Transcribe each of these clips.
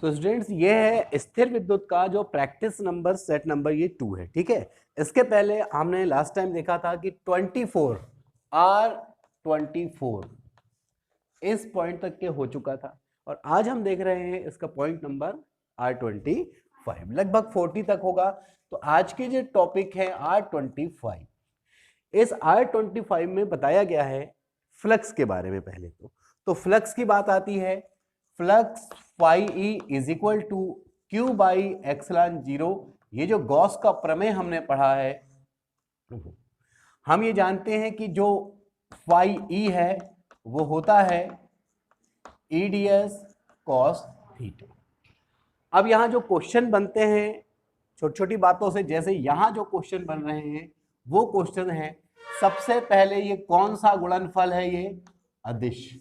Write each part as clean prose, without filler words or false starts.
तो स्टूडेंट्स ये है स्थिर विद्युत का जो प्रैक्टिस नंबर सेट नंबर ये 2 है, ठीक है। इसके पहले हमने लास्ट टाइम देखा था कि 24 R24 इस पॉइंट तक के हो चुका था, और आज हम देख रहे हैं इसका पॉइंट नंबर R25, लगभग 40 तक होगा। तो आज के जो टॉपिक है R25, इस R25 में बताया गया है फ्लक्स के बारे में। पहले तो फ्लक्स की बात आती है। Flux phi E is equal to q by epsilon zero. ये जो गॉस का प्रमेय हमने पढ़ा है, हम ये जानते हैं कि जो फाई ई है वो होता है ईडीएस कॉस थीटा। अब यहां जो क्वेश्चन बनते हैं छोटी छोटी बातों से, जैसे यहां जो क्वेश्चन बन रहे हैं वो क्वेश्चन है, सबसे पहले ये कौन सा गुणनफल है, ये अदिश,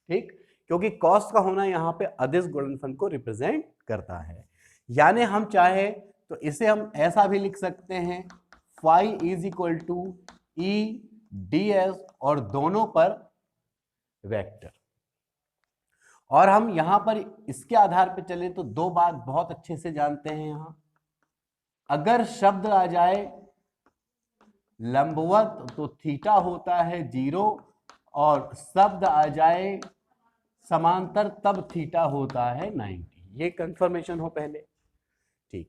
ठीक, क्योंकि कॉस का होना यहां पे अदिश गुणनफल को रिप्रेजेंट करता है। यानी हम चाहे तो इसे हम ऐसा भी लिख सकते हैं, phi is equal to E D S, और दोनों पर वेक्टर। और हम यहां पर इसके आधार पर चले तो दो बात बहुत अच्छे से जानते हैं। यहां अगर शब्द आ जाए लंबवत तो थीटा होता है 0, और शब्द आ जाए समांतर तब थीटा होता है 90। ये कंफर्मेशन हो पहले, ठीक।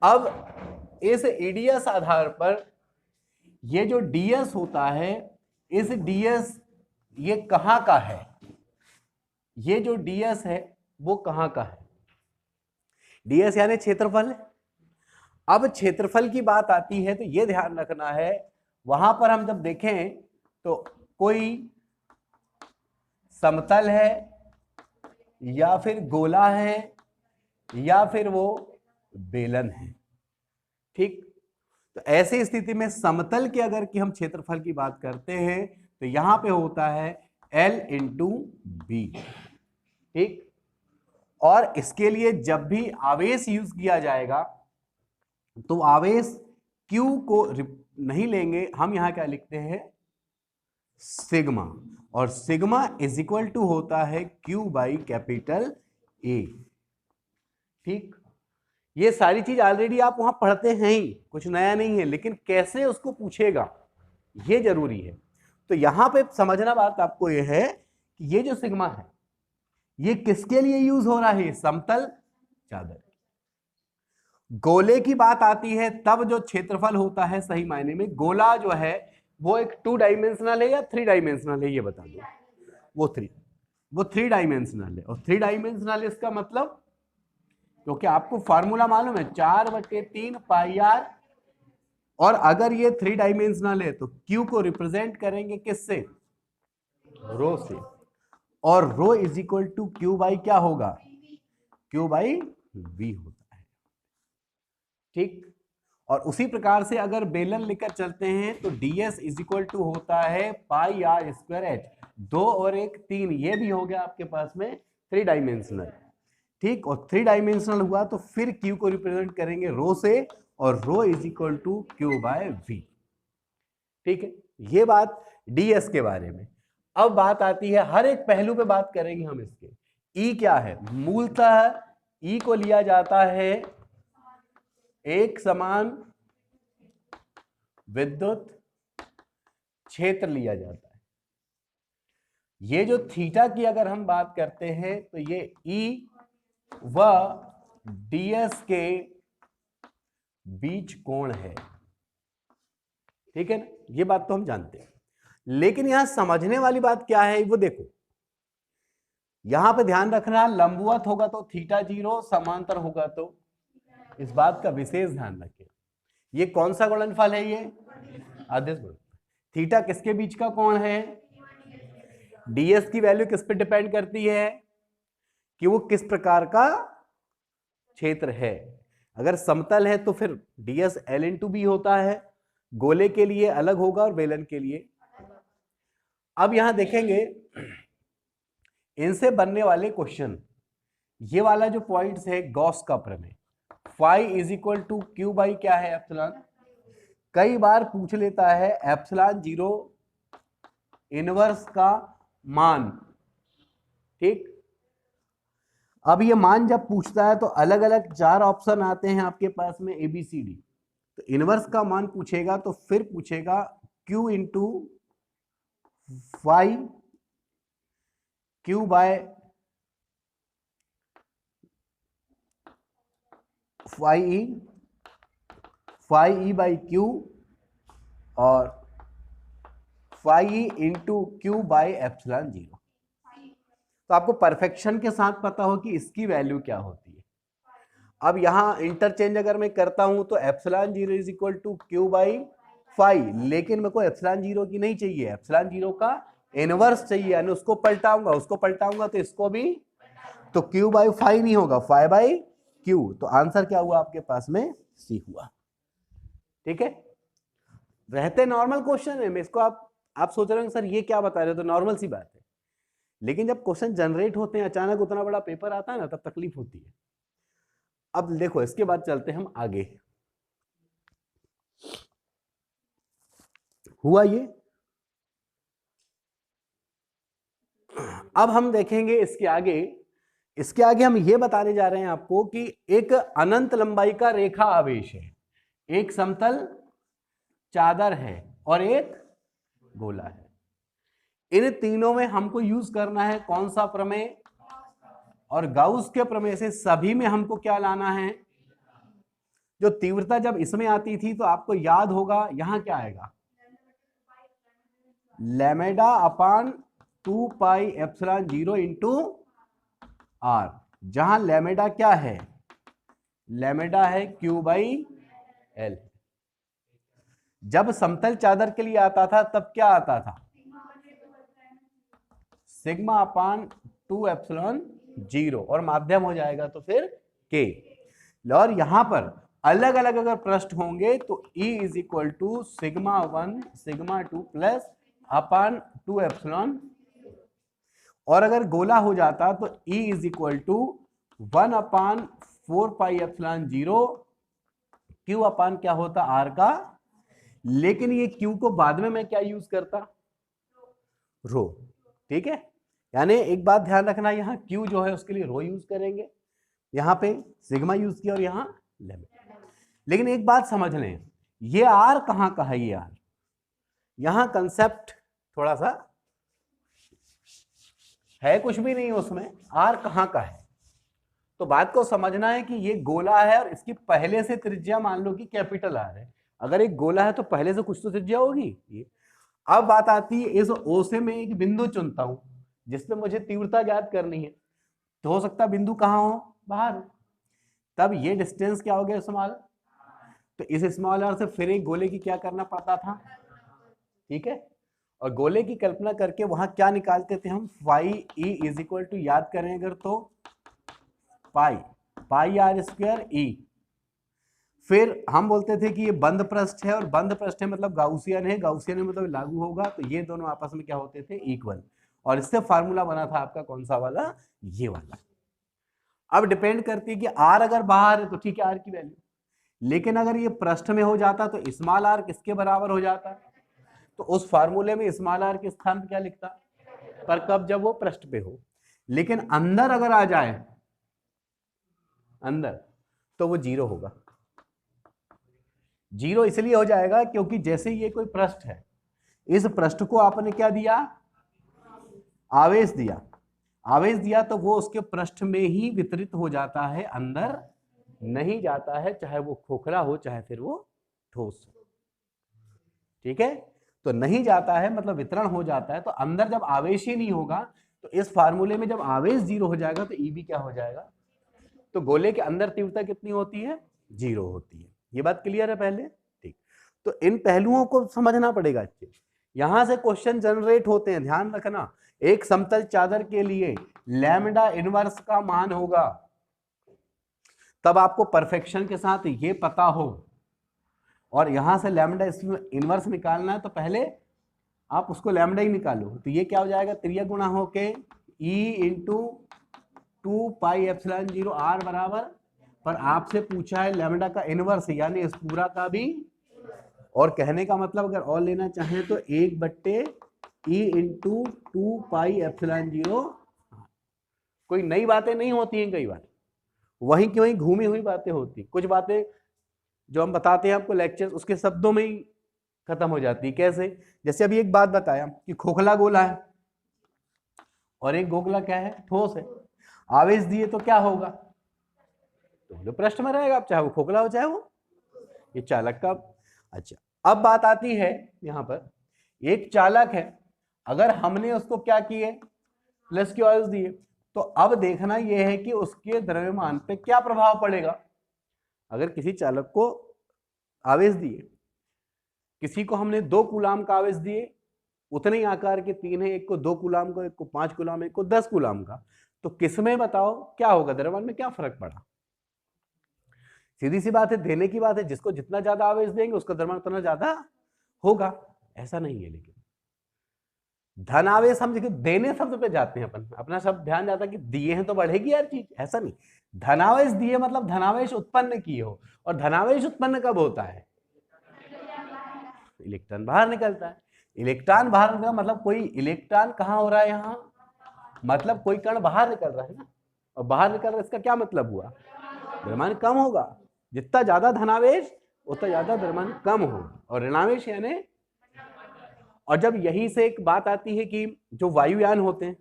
अब इस ईडीएस आधार पर ये जो डीएस होता है, इस डीएस ये कहां का है, ये जो डीएस है वो कहां का है, डीएस यानी क्षेत्रफल है। अब क्षेत्रफल की बात आती है तो ये ध्यान रखना है, वहां पर हम जब देखें तो कोई समतल है या फिर गोला है या फिर वो बेलन है, ठीक। तो ऐसी स्थिति में समतल के अगर कि हम क्षेत्रफल की बात करते हैं तो यहां पे होता है L इंटू बी, ठीक। और इसके लिए जब भी आवेश यूज किया जाएगा तो आवेश Q को नहीं लेंगे, हम यहां क्या लिखते हैं, सिग्मा, और सिग्मा इज इक्वल टू होता है Q बाई कैपिटल ए, ठीक। ये सारी चीज ऑलरेडी आप वहां पढ़ते हैं ही, कुछ नया नहीं है, लेकिन कैसे उसको पूछेगा ये जरूरी है। तो यहां पे समझना बात आपको ये है कि ये जो सिग्मा है ये किसके लिए यूज हो रहा है, समतल चादर। गोले की बात आती है तब जो क्षेत्रफल होता है, सही मायने में गोला जो है वो एक 2 डायमेंशनल है या 3 डायमेंशनल है, ये बता दो। वो थ्री डायमेंशनल है, और 3 डायमेंशनल इसका मतलब, क्योंकि आपको फार्मूला मालूम है 4/3 पाई आर, और अगर ये 3 डायमेंशनल है तो Q को रिप्रेजेंट करेंगे किससे, रो से, और rho is equal to q by क्या होगा, क्यू बाई वी होता है, ठीक। और उसी प्रकार से अगर बेलन लेकर चलते हैं तो ds इज इक्वल टू होता है पाई आर स्क्वायर एच, 2 और 1 3, ये भी हो गया आपके पास में 3 डायमेंशनल, ठीक। और 3 डायमेंशनल हुआ तो फिर Q को रिप्रेजेंट करेंगे रो से, और rho is equal to q by V, ठीक है। ये बात ds के बारे में। अब बात आती है, हर एक पहलू पे बात करेंगे हम इसके। E क्या है, मूलतः E को लिया जाता है एक समान विद्युत क्षेत्र लिया जाता है। ये जो थीटा की अगर हम बात करते हैं तो ये E व ds के बीच कोण है, ठीक है ना, ये बात तो हम जानते हैं। लेकिन यहां समझने वाली बात क्या है वो देखो, यहां पे ध्यान रखना, लंबवत होगा तो थीटा 0, समांतर होगा तो, इस बात का विशेष ध्यान रखें। ये कौन सा गुणनफल है, ये अदिश गुणनफल। थीटा किसके बीच का कोण है, ds की वैल्यू किस पे डिपेंड करती है कि वो किस प्रकार का क्षेत्र है। अगर समतल है तो फिर ds L इंटू बी होता है, गोले के लिए अलग होगा और बेलन के लिए। अब यहां देखेंगे इनसे बनने वाले क्वेश्चन, ये वाला जो पॉइंट्स है गॉस का प्रमेय, phi is equal to q by क्या है, एप्सिलॉन। कई बार पूछ लेता है एप्सिलॉन 0 इनवर्स का मान, ठीक। अब ये मान जब पूछता है तो अलग अलग 4 ऑप्शन आते हैं आपके पास में ABCD। तो इनवर्स का मान पूछेगा तो फिर पूछेगा Q into y Q by phi E by Q और phi E into Q by epsilon 0। तो आपको परफेक्शन के साथ पता हो कि इसकी वैल्यू क्या होती है। अब यहां इंटरचेंज अगर मैं करता हूं तो epsilon 0 is equal to Q by phi, लेकिन मेरे को एप्सिलॉन 0 की नहीं चाहिए, एप्सिलॉन 0 का इनवर्स चाहिए, यानी उसको पलटाऊंगा तो इसको भी, तो Q बाई फाई नहीं होगा, फाई बाई Q। तो आंसर क्या हुआ आपके पास में? C हुआ। ठीक है, रहते नॉर्मल क्वेश्चन है, मैं इसको आप सोच रहे हो सर ये क्या बता रहे हो, तो नॉर्मल सी बात है, लेकिन जब क्वेश्चन जनरेट होते हैं अचानक उतना बड़ा पेपर आता है ना, तब तकलीफ होती है। अब देखो इसके बाद चलते हैं हम आगे। हुआ ये, अब हम देखेंगे इसके आगे हम ये बताने जा रहे हैं आपको कि एक अनंत लंबाई का रेखा आवेश है, एक समतल चादर है और एक गोला है। इन तीनों में हमको यूज करना है कौन सा प्रमेय? और गाउस के प्रमेय से सभी में हमको क्या लाना है? जो तीव्रता जब इसमें आती थी तो आपको याद होगा यहां क्या आएगा, lambda upon 2 pi epsilon 0 into r, जहां लैम्डा क्या है, लैम्डा है Q बाई एल। जब समतल चादर के लिए आता था तब क्या आता था, सिग्मा अपान 2 एप्सिलॉन 0, और माध्यम हो जाएगा तो फिर K। और यहां पर अलग अलग अगर पृष्ठ होंगे तो E is equal to sigma 1 sigma 2 plus upon 2 epsilon, और अगर गोला हो जाता तो E is equal to 1 upon 4 pi epsilon 0 Q upon क्या होता, R का, लेकिन ये Q को बाद में मैं क्या यूज करता, रो। ठीक है, यानी एक बात ध्यान रखना, यहां Q जो है उसके लिए रो यूज करेंगे, यहां पे सिग्मा यूज किया और यहां लैम्डा। लेकिन एक बात समझ लें, ये R कहां का है, ये R, यहां कंसेप्ट थोड़ा सा है, कुछ भी नहीं उसमें, R कहां का है। तो बात को समझना है कि ये गोला है और इसकी पहले से त्रिज्या मान लो कि कैपिटल R है। अगर एक गोला है तो पहले से कुछ तो त्रिज्या होगी ये। अब बात आती है इस O से मैं एक बिंदु चुनता हूं जिसमें मुझे तीव्रता ज्ञात करनी है, तो हो सकता है बिंदु कहां हो, बाहर हो, तब ये डिस्टेंस क्या हो गया, स्मॉल। तो इस स्मॉल r से फिर एक गोले की क्या करना पड़ता था, ठीक है, और गोले की कल्पना करके वहां क्या निकालते थे हम, phi E is equal to, याद करें अगर तो पाई आर स्क्वायर ई। फिर हम बोलते थे कि ये बंद पृष्ठ है, और बंद पृष्ठ है मतलब गाउसियन है, गाउसियन है मतलब लागू होगा, तो ये दोनों आपस में क्या होते थे, इक्वल, और इससे फार्मूला बना था आपका कौन सा वाला, ये वाला। अब डिपेंड करती है कि आर अगर बाहर है तो ठीक है आर की वैल्यू, लेकिन अगर ये पृष्ठ में हो जाता तो स्मॉल आर किसके बराबर हो जाता, तो उस फार्मूले में स्मॉल आर के स्थान पर क्या लिखता, पर कब, जब वो पृष्ठ पे हो। लेकिन अंदर अगर आ जाए अंदर तो वो 0 होगा। 0 इसलिए हो जाएगा क्योंकि जैसे ये कोई पृष्ठ है, इस पृष्ठ को आपने क्या दिया, आवेश दिया, तो वो उसके पृष्ठ में ही वितरित हो जाता है, अंदर नहीं जाता है, चाहे वो खोखला हो चाहे फिर वो ठोस हो। ठीक है, तो नहीं जाता है मतलब वितरण हो जाता है, तो अंदर जब आवेश ही नहीं होगा तो इस फार्मूले में जब आवेश 0 हो जाएगा तो ई भी क्या हो जाएगा, तो गोले के अंदर तीव्रता कितनी होती है, 0 होती है। ये बात क्लियर है पहले, ठीक। तो इन पहलुओं को समझना पड़ेगा अच्छे, यहां से क्वेश्चन जनरेट होते हैं, ध्यान रखना। एक समतल चादर के लिए लैम्डा इनवर्स का मान होगा, तब आपको परफेक्शन के साथ ये पता हो, और यहां से लैम्डा इनवर्स निकालना है तो पहले आप उसको लैम्डा ही निकालो, तो ये क्या हो जाएगा, त्रिया गुणा होके E into 2 pi epsilon 0 R बराबर, पर आपसे पूछा है लैम्डा का इनवर्स, यानी इस पूरा का भी, और कहने का मतलब अगर और लेना चाहें तो 1/E इंटू 2 पाई एप्सिलॉन 0, कोई नई बातें नहीं होती हैं, कई बार वहीं की वहीं घूमी हुई बातें होती, कुछ बातें जो हम बताते हैं आपको लेक्चर उसके शब्दों में ही खत्म हो जाती है। कैसे? जैसे अभी एक बात बताया कि खोखला गोला है और एक गोला क्या है, ठोस है। आवेश दिए तो क्या होगा, तो जो पृष्ठ में रहेगा, चाहे वो खोखला हो चाहे वो ये चालक का। अच्छा, अब बात आती है यहां पर, एक चालक है, अगर हमने उसको क्या किए, प्लस के आवेश दिए, तो अब देखना यह है कि उसके द्रव्यमान पे क्या प्रभाव पड़ेगा। अगर किसी चालक को आवेश दिए, किसी को हमने 2 कूलाम का आवेश दिए, उतने ही आकार के 3 है, एक को 2 कूलाम का, एक को 5 कूलाम, एक को 10 कूलाम का, तो किसमें बताओ क्या होगा, द्रव्यमान में क्या फर्क पड़ा। सीधी सी बात है, देने की बात है, जिसको जितना ज्यादा आवेश देंगे उसका द्रव्यमान उतना ज्यादा होगा। ऐसा नहीं है, लेकिन धन आवेश हम देखिए देने शब्द पे जाते हैं, अपना शब्द ध्यान जाता है कि दिए हैं तो बढ़ेगी यार चीज, ऐसा नहीं। धनावेश दिए मतलब धनावेश उत्पन्न किए हो, और धनावेश उत्पन्न कब होता है, इलेक्ट्रॉन बाहर निकलता है। इलेक्ट्रॉन बाहर निकलता मतलब कोई इलेक्ट्रॉन कहां हो रहा है, यहां, मतलब कोई कण बाहर निकल रहा है ना, और बाहर निकल रहा है, इसका क्या मतलब हुआ, द्रव्यमान कम होगा। जितना ज्यादा धनावेश उतना ज्यादा द्रव्यमान कम होगा, और ऋणावेश यानी, और जब यही से एक बात आती है कि जो वायुयान होते हैं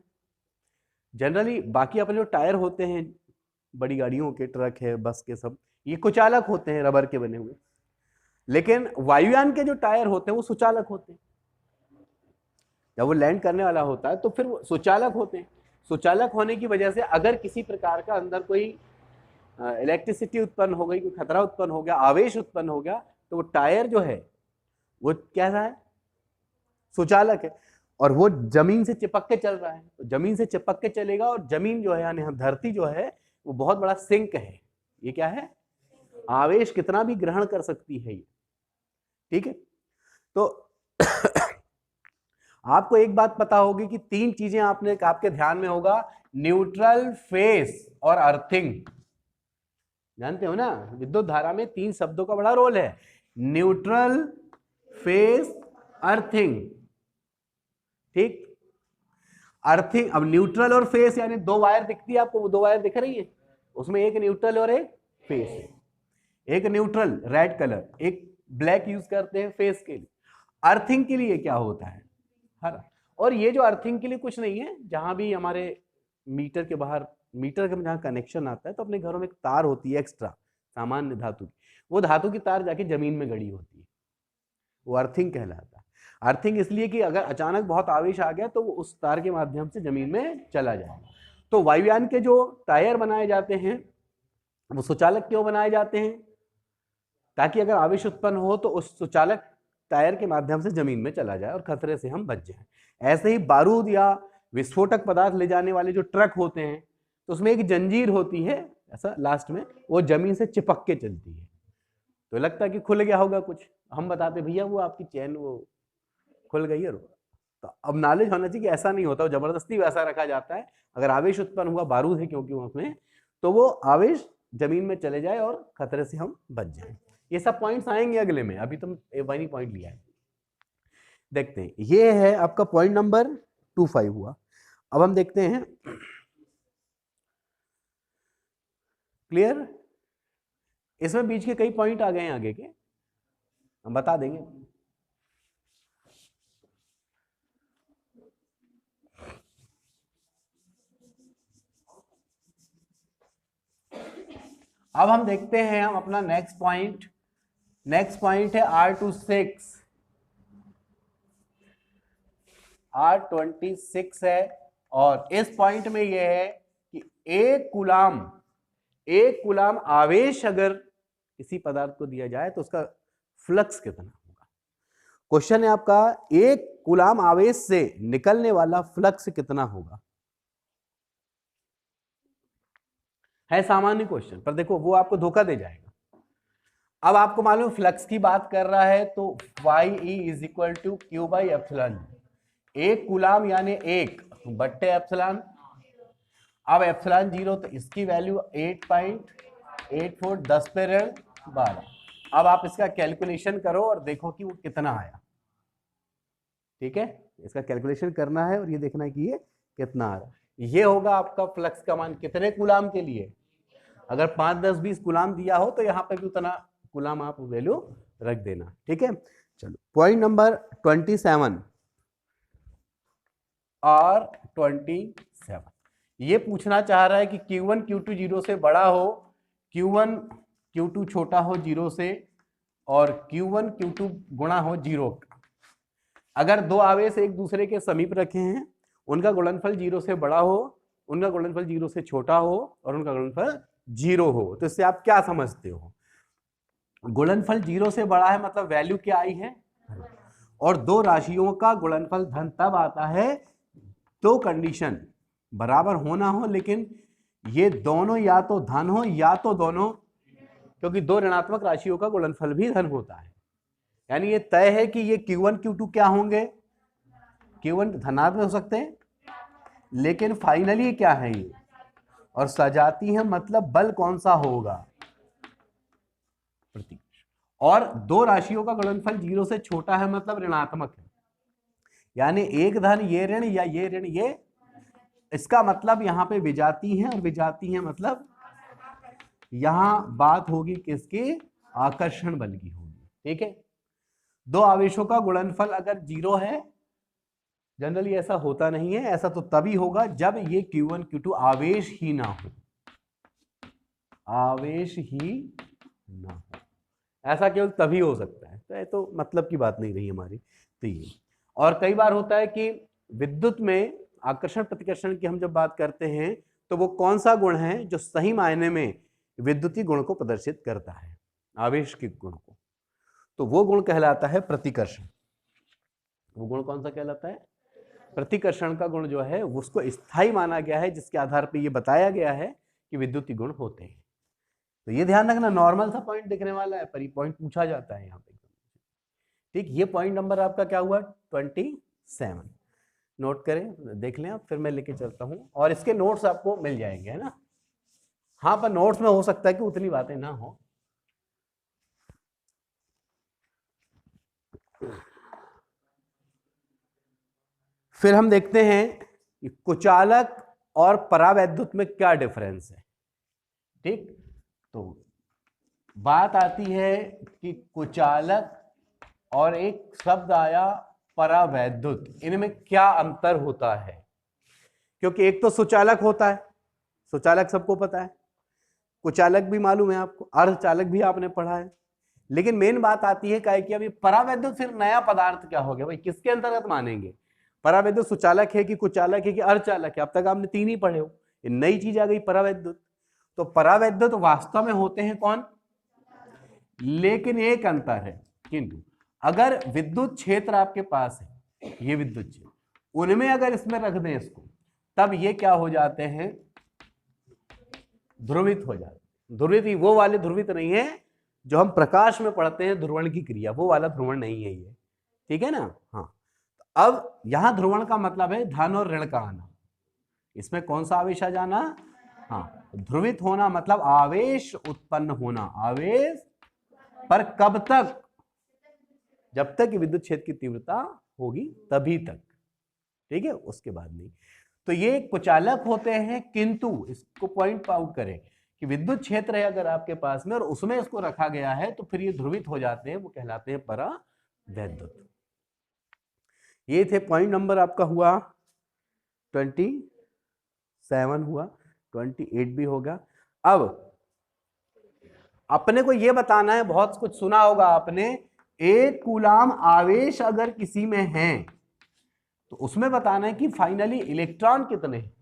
जनरली, बाकी अपने जो टायर होते हैं बड़ी गाड़ियों के, ट्रक है, बस के, सब ये कुचालक होते हैं, रबर के बने हुए, लेकिन वायुयान के जो टायर होते हैं वो सुचालक होते हैं। जब वो लैंड करने वाला होता है तो फिर वो सुचालक होते हैं। सुचालक होने की वजह से अगर किसी प्रकार का अंदर कोई इलेक्ट्रिसिटी उत्पन्न हो गई, कोई खतरा उत्पन्न हो गया, आवेश उत्पन्न हो गया, तो वो टायर जो है वो कैसा है, सुचालक है, और वो जमीन से चिपक के चल रहा है। तो जमीन से चिपक के चलेगा, और जमीन जो है यानी धरती जो है वो बहुत बड़ा सिंक है। ये क्या है, आवेश कितना भी ग्रहण कर सकती है ये, ठीक है। तो आपको एक बात पता होगी कि 3 चीजें आपके ध्यान में होगा, न्यूट्रल, फेस और अर्थिंग। जानते हो ना, विद्युत धारा में 3 शब्दों का बड़ा रोल है, न्यूट्रल, फेस, अर्थिंग, ठीक। अर्थिंग, अब न्यूट्रल और फेस यानी 2 वायर दिखती है आपको, वो 2 वायर दिख रही है, उसमें एक न्यूट्रल और एक फेस है। एक न्यूट्रल रेड कलर, एक ब्लैक यूज करते हैं फेस के लिए। अर्थिंग के लिए क्या होता है, हरा। और ये जो अर्थिंग के लिए कुछ नहीं है, जहां भी हमारे मीटर के बाहर, मीटर के जहां कनेक्शन आता है, तो अपने घरों में एक तार होती है एक्स्ट्रा, सामान्य धातु की, वो धातु की तार जाके जमीन में गड़ी होती है, वो अर्थिंग कहलाता है। अर्थिंग इसलिए कि अगर अचानक बहुत आवेश आ गया तो वो उस तार के माध्यम से जमीन में चला जाएगा। तो वायुयान के जो टायर बनाए जाते हैं वो सुचालक क्यों बनाए जाते हैं, ताकि अगर आवेश उत्पन्न हो तो उस सुचालक टायर के माध्यम से जमीन में चला जाए और खतरे से हम बच जाएं। ऐसे ही बारूद या विस्फोटक पदार्थ ले जाने वाले जो ट्रक होते हैं, तो उसमें एक जंजीर होती है ऐसा लास्ट में, वो जमीन से चिपक के चलती है। तो लगता है कि खुल गया होगा कुछ, हम बताते भैया वो आपकी चैन वो खुल गई है। तो अब नॉलेज होना चाहिए कि ऐसा नहीं होता, जबरदस्ती वैसा रखा जाता है। अगर आवेश उत्पन्न हुआ, बारूद है क्योंकि उसमें, तो वो आवेश जमीन में चले जाए और खतरे से हम बच जाएं। ये सब पॉइंट्स आएंगे अगले में, अभी तुम वही पॉइंट लिया है। देखते हैं, ये है आपका पॉइंट नंबर 25 हुआ। अब हम देखते हैं, क्लियर, इसमें बीच के कई पॉइंट आ गए हैं, आगे के हम बता देंगे। अब हम देखते हैं हम अपना नेक्स्ट पॉइंट है R26, R26 है, और इस पॉइंट में यह है कि एक कूलाम आवेश अगर किसी पदार्थ को दिया जाए तो उसका फ्लक्स कितना होगा। क्वेश्चन है आपका, एक कूलाम आवेश से निकलने वाला फ्लक्स कितना होगा। है सामान्य क्वेश्चन, पर देखो वो आपको धोखा दे जाएगा। अब आपको मालूम फ्लक्स की बात कर रहा है तो YE is equal to Q by epsilon. एक कूलाम यानी 1 बट्टे एप्सिलॉन। अब एप्सिलॉन 0 तो इसकी वैल्यू 8.84 10 पे ऋण 12। अब आप इसका कैलकुलेशन करो और देखो कि वो कितना आया, ठीक है। इसका कैलकुलेशन करना है और ये देखना है कि ये कितना आ रहा है। ये होगा आपका फ्लक्स का मान कितने कूलाम के लिए। अगर 5, 10, 20 कूलाम दिया हो तो यहाँ पे भी उतना कूलाम आप वैल्यू रख देना। ठीक है, चलो पॉइंट नंबर 27 और 27 ये पूछना चाह रहा है कि Q1 Q2 0 से बड़ा हो, Q1 Q2 छोटा हो 0 से, और Q1 Q2 गुणा हो 0। अगर दो आवेश एक दूसरे के समीप रखे हैं, उनका गुणनफल 0 से बड़ा हो, उनका गुणनफल 0 से छोटा हो और उनका गुणनफल 0 हो, तो इससे आप क्या समझते हो। गुणनफल 0 से बड़ा है मतलब वैल्यू क्या आई है, और दो राशियों का गुणनफल धन तब आता है तो कंडीशन बराबर होना हो, लेकिन ये दोनों या तो धन हो या तो दोनों, क्योंकि दो ऋणात्मक राशियों का गुणनफल भी धन होता है। यानी ये तय है कि ये Q1 Q2 क्या होंगे, Q1 धनात्मक हो सकते हैं, लेकिन फाइनली क्या है ये, और सजाती है मतलब बल कौन सा होगा, प्रतीक। और दो राशियों का गुणनफल 0 से छोटा है मतलब ऋणात्मक है, यानी एक धन ये ऋण या ये ऋण ये, इसका मतलब यहां पे विजाती है, और विजाती है मतलब यहां बात होगी किसकी, आकर्षण बल की होगी। ठीक है, दो आवेशों का गुणनफल अगर 0 है, जनरली ऐसा होता नहीं है, ऐसा तो तभी होगा जब ये Q1 Q2 आवेश ही ना हो, आवेश ही ना हो, ऐसा केवल तभी हो सकता है। तो ये तो मतलब की बात नहीं रही हमारी। तो ये, और कई बार होता है कि विद्युत में आकर्षण प्रतिकर्षण की हम जब बात करते हैं तो वो कौन सा गुण है जो सही मायने में विद्युतीय गुण को प्रदर्शित करता है, आवेश के गुण को, तो वो गुण कहलाता है प्रतिकर्षण। वो गुण कौन सा कहलाता है, प्रतिकर्षण का गुण जो है उसको स्थायी माना गया है, जिसके आधार पर यह बताया गया है कि विद्युतीय गुण होते हैं। तो ये ध्यान रखना, नॉर्मल सा पॉइंट दिखने वाला है पर ये पॉइंट पूछा जाता है यहाँ पे। ठीक, ये पॉइंट नंबर आपका क्या हुआ 27, नोट करें, देख लें आप, फिर मैं लेके चलता हूं, और इसके नोट्स आपको मिल जाएंगे, है ना। हाँ, पर नोट्स में हो सकता है कि उतनी बातें ना हो। फिर हम देखते हैं कि कुचालक और परावैद्युत में क्या डिफरेंस है। ठीक, तो बात आती है कि कुचालक और एक शब्द आया परावैद्युत, इनमें क्या अंतर होता है। क्योंकि एक तो सुचालक होता है, सुचालक सबको पता है, कुचालक भी मालूम है आपको, अर्धचालक भी आपने पढ़ा है, लेकिन मेन बात आती है कि अभी परावैद्युत फिर नया पदार्थ क्या हो गया भाई, किसके अंतर्गत मानेंगे। परावैद्युत सुचालक है कि कुचालक है कि अर्धचालक है, अब तक आपने 3 ही पढ़े हो, ये नई चीज आ गई परावैद्युत। तो परावैद्युत वास्तव में होते हैं कौन, लेकिन एक अंतर है, किंतु अगर विद्युत क्षेत्र आपके पास है, ये विद्युत क्षेत्र, उनमें अगर इसमें रख दें इसको, तब ये क्या हो जाते हैं, ध्रुवित हो जाते हैं। ध्रुवित वो वाले ध्रुवित नहीं है जो हम प्रकाश में पढ़ते हैं ध्रुवण की क्रिया, वो वाला ध्रुवण नहीं है ये। ठीक है ना। हाँ, अब यहां ध्रुवण का मतलब है धन और ऋण का आना, इसमें कौन सा आवेश आ जाना, हाँ, ध्रुवित होना मतलब आवेश उत्पन्न होना, आवेश, पर कब तक, जब तक विद्युत क्षेत्र की तीव्रता होगी तभी तक। ठीक है, उसके बाद नहीं। तो ये कुचालक होते हैं, किंतु इसको पॉइंट आउट करें कि विद्युत क्षेत्र है अगर आपके पास में और उसमें इसको रखा गया है तो फिर ये ध्रुवित हो जाते हैं, वो कहलाते हैं परावैद्युत। ये थे पॉइंट नंबर आपका हुआ 27 हुआ, 28 भी होगा। अब अपने को ये बताना है, बहुत कुछ सुना होगा आपने, एक कूलाम आवेश अगर किसी में है तो उसमें बताना है कि फाइनली इलेक्ट्रॉन कितने हैं।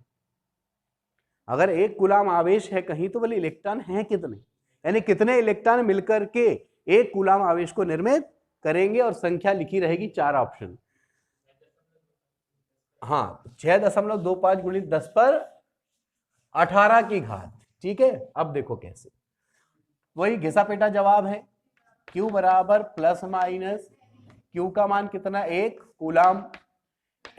अगर एक कूलाम आवेश है कहीं तो बोले इलेक्ट्रॉन हैं कितने, यानी कितने इलेक्ट्रॉन मिलकर के एक कूलाम आवेश को निर्मित करेंगे, और संख्या लिखी रहेगी 4 ऑप्शन। हाँ, 6.25 गुणित 10 पर 18 की घात। ठीक है, अब देखो कैसे, वही घिसा पेटा जवाब है, Q बराबर प्लस माइनस, Q का मान कितना, 1 कूलाम,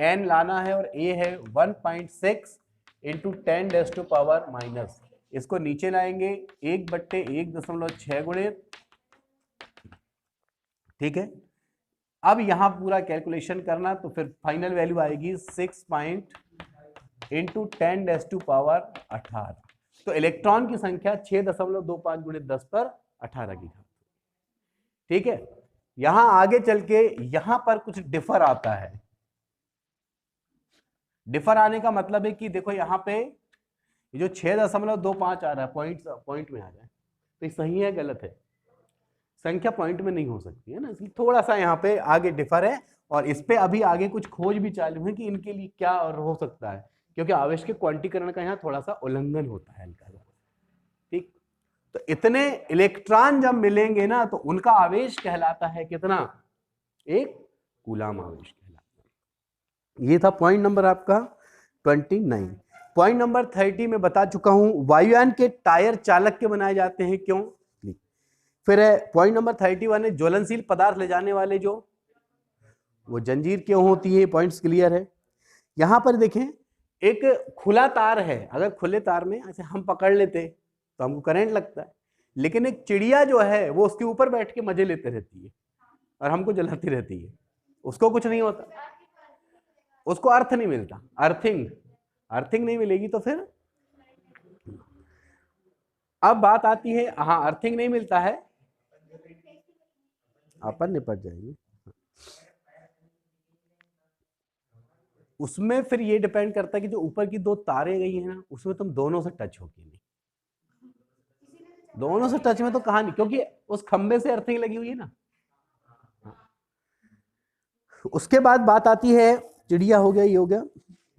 N लाना है, और A है 1.6 इंटू 10⁻⁻, इसको नीचे लाएंगे 1/1.6 गुणित। ठीक है, अब यहां पूरा कैलकुलेशन करना, तो फिर फाइनल वैल्यू आएगी 6.5 इंटू 10⁻18। तो इलेक्ट्रॉन की संख्या 6.25 गुणे 10 पर 18 की घात। ठीक है, यहां आगे चल के यहां पर कुछ डिफर आता है। डिफर आने का मतलब है कि देखो यहां पे जो 6.25 आ रहा है पॉइंट में आ रहा है, तो ये सही है गलत है? संख्या पॉइंट में नहीं हो सकती है ना, इसलिए थोड़ा सा यहाँ पे आगे डिफर है। और इस पे अभी आगे कुछ खोज भी चालू है कि इनके लिए क्या और हो सकता है, क्योंकि आवेश के क्वांटीकरण का यहाँ थोड़ा सा उल्लंघन होता है हल्का सा। ठीक, तो इतने इलेक्ट्रॉन जब मिलेंगे ना तो उनका आवेश कहलाता है कितना? एक कूलाम आवेश कहलाता है। ये था पॉइंट नंबर आपका 29। पॉइंट नंबर 30 में बता चुका हूं, वायुयान के टायर चालक के बनाए जाते हैं, क्यों? फिर है पॉइंट नंबर 31 है, ज्वलनशील पदार्थ ले जाने वाले जो वो जंजीर क्यों होती है? पॉइंट्स क्लियर है। यहां पर देखें, एक खुला तार है, अगर खुले तार में ऐसे हम पकड़ लेते तो हमको करंट लगता है, लेकिन एक चिड़िया जो है वो उसके ऊपर बैठ के मजे लेते रहती है और हमको जलाती रहती है, उसको कुछ नहीं होता, उसको अर्थ नहीं मिलता, अर्थिंग नहीं मिलेगी। तो फिर अब बात आती है, हाँ अर्थिंग नहीं मिलता है, अपन निपट जाएंगे उसमें। फिर ये डिपेंड करता है कि जो ऊपर की दो तारे गई है ना, उसमें तुम दोनों से टच होगी नहीं, दोनों से टच में तो कहा नहीं, क्योंकि उस खंबे से अर्थिंग लगी हुई है ना। उसके बाद बात आती है, चिड़िया हो गया, ये हो गया,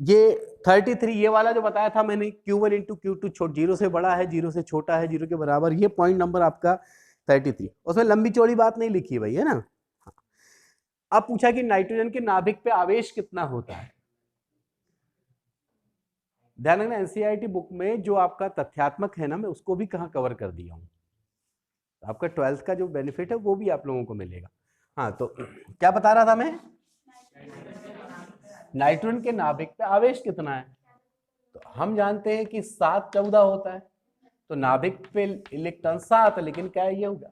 ये 33 ये वाला जो बताया था मैंने, Q1 इंटू Q2 जीरो से बड़ा है, जीरो से छोटा है, जीरो के बराबर, ये पॉइंट नंबर आपका 33। उसमें लंबी चौड़ी बात नहीं लिखी भाई, है ना। अब पूछा कि नाइट्रोजन के नाभिक पे आवेश कितना होता है। ध्यान रखना, एनसीईआरटी बुक में जो आपका तथ्यात्मक है ना, मैं उसको भी कहाँ कवर कर दिया हूं, आपका 12th का जो बेनिफिट है वो भी आप लोगों को मिलेगा। हाँ, तो क्या बता रहा था मैं, नाइट्रोजन के नाभिक पे आवेश कितना है, तो हम जानते हैं कि 714 होता है, तो नाभिक पे इलेक्ट्रॉन 7, लेकिन क्या ये होगा,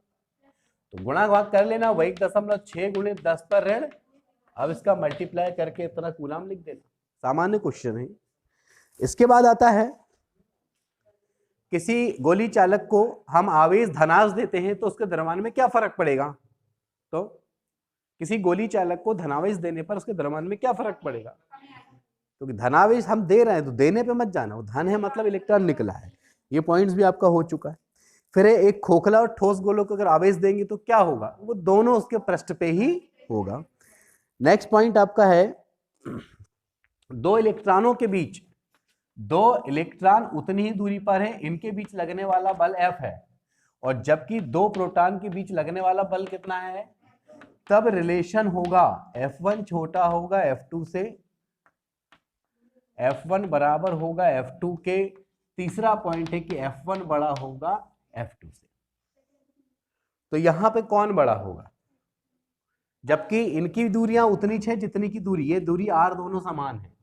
तो गुणा भाग कर लेना, वही 1.6 गुणे 10 पर ऋण, अब इसका मल्टीप्लाई करके इतना कूलाम लिख देना, सामान्य क्वेश्चन है। इसके बाद आता है, किसी गोली चालक को हम आवेश धनावेश देते हैं तो उसके द्रव्यमान में क्या फर्क पड़ेगा, तो किसी गोली चालक को धनावेश देने पर उसके द्रव्यमान में क्या फर्क पड़ेगा, क्योंकि तो धनावेश हम दे रहे हैं तो देने पे मत जाना, वो धन है मतलब इलेक्ट्रॉन निकला है, ये पॉइंट्स भी आपका हो चुका है। फिर एक खोखला और ठोस गोलों को अगर आवेश देंगे तो क्या होगा, वो दोनों उसके पृष्ठ पे ही होगा। नेक्स्ट पॉइंट आपका है, दो इलेक्ट्रॉनों के बीच, दो इलेक्ट्रॉन उतनी ही दूरी पर है, इनके बीच लगने वाला बल F है, और जबकि दो प्रोटॉन के बीच लगने वाला बल कितना है, तब रिलेशन होगा F1 छोटा होगा F2 से, F1 बराबर होगा F2 के। तीसरा पॉइंट है कि F1 बड़ा होगा F2 से। तो यहां पे कौन बड़ा होगा, जबकि इनकी दूरियां उतनी है जितनी की दूरी, ये दूरी R दोनों समान है।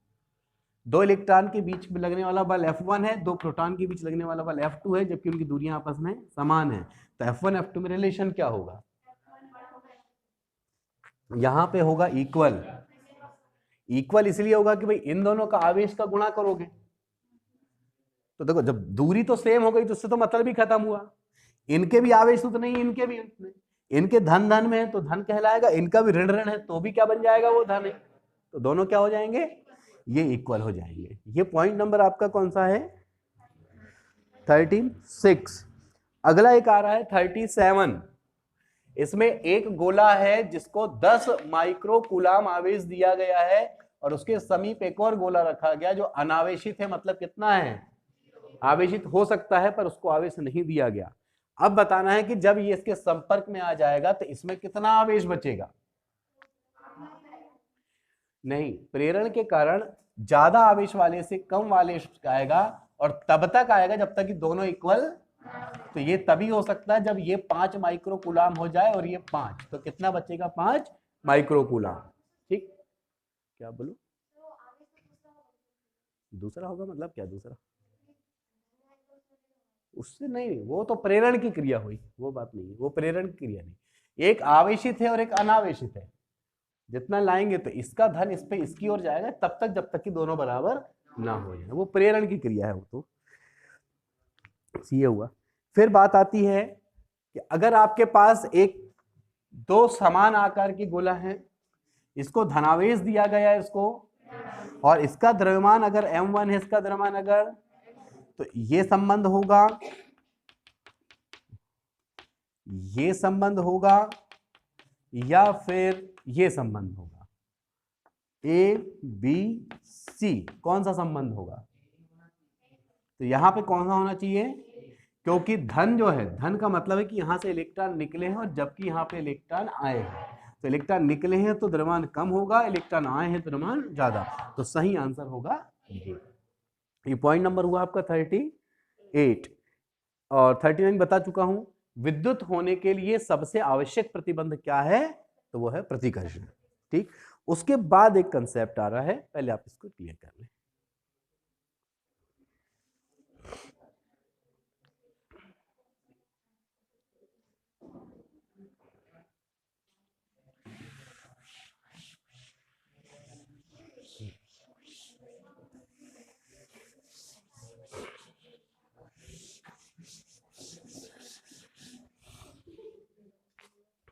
दो इलेक्ट्रॉन के बीच में लगने वाला बल F1 है, दो प्रोटॉन के बीच लगने वाला बल F2 है, जबकि उनकी दूरियां आपस में समान है। तो F1 F2 में रिलेशन क्या होगा, यहां पे होगा इक्वल। इक्वल इसलिए होगा कि भाई इन दोनों का आवेश का गुणा करोगे, तो देखो जब दूरी तो सेम हो गई तो उससे तो मतलब ही खत्म हुआ, इनके भी आवेश उतने ही, इनके भी उतने, इनके धन धन में है तो धन कहलाएगा, इनका भी ऋण ऋण है तो भी क्या बन जाएगा, वो धन है, तो दोनों क्या हो जाएंगे, ये इक्वल हो जाएंगे। ये पॉइंट नंबर आपका कौन सा है, 36। अगला एक आ रहा है 37। इसमें एक गोला है जिसको 10 माइक्रो कूलाम आवेश दिया गया है, और उसके समीप एक और गोला रखा गया जो अनावेशित है, मतलब कितना है, आवेशित हो सकता है पर उसको आवेश नहीं दिया गया। अब बताना है कि जब ये इसके संपर्क में आ जाएगा तो इसमें कितना आवेश बचेगा, नहीं, प्रेरण के कारण ज्यादा आवेश वाले से कम वाले आएगा, और तब तक आएगा जब तक कि दोनों इक्वल। तो ये तभी हो सकता है जब ये 5 माइक्रो कूलाम हो जाए और ये 5, तो कितना बचेगा, 5 माइक्रो कूलाम। ठीक, क्या बोलो, दूसरा होगा मतलब क्या, दूसरा उससे नहीं, वो तो प्रेरण की क्रिया हुई, वो बात नहीं है, वो प्रेरण की क्रिया नहीं, एक आवेशित है और एक अनावेशित है, जितना लाएंगे तो इसका धन इस पे इसकी ओर जाएगा, तब तक जब तक कि दोनों बराबर ना हो जाए, वो प्रेरण की क्रिया है वो तो। ये हुआ। फिर बात आती है कि अगर आपके पास एक दो समान आकार की गोला है, इसको धनावेश दिया गया है इसको, और इसका द्रव्यमान अगर m1 है, इसका द्रव्यमान अगर, तो ये संबंध होगा, ये संबंध होगा, या फिर ये संबंध होगा, ए बी सी, कौन सा संबंध होगा? तो यहां पे कौन सा होना चाहिए? क्योंकि धन जो है, धन का मतलब है कि यहां से इलेक्ट्रॉन निकले हैं और जबकि यहां पे इलेक्ट्रॉन आए हैं, तो इलेक्ट्रॉन निकले हैं तो द्रव्यमान कम होगा, इलेक्ट्रॉन आए हैं तो द्रव्यमान ज्यादा। तो सही आंसर होगा ये पॉइंट नंबर हुआ आपका 38। और 39 बता चुका हूं। विद्युत होने के लिए सबसे आवश्यक प्रतिबंध क्या है? तो वो है प्रतिकर्षण। ठीक, उसके बाद एक कंसेप्ट आ रहा है, पहले आप इसको क्लियर कर लें।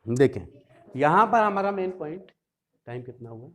देखें, यहां पर हमारा मेन पॉइंट, टाइम कितना हुआ?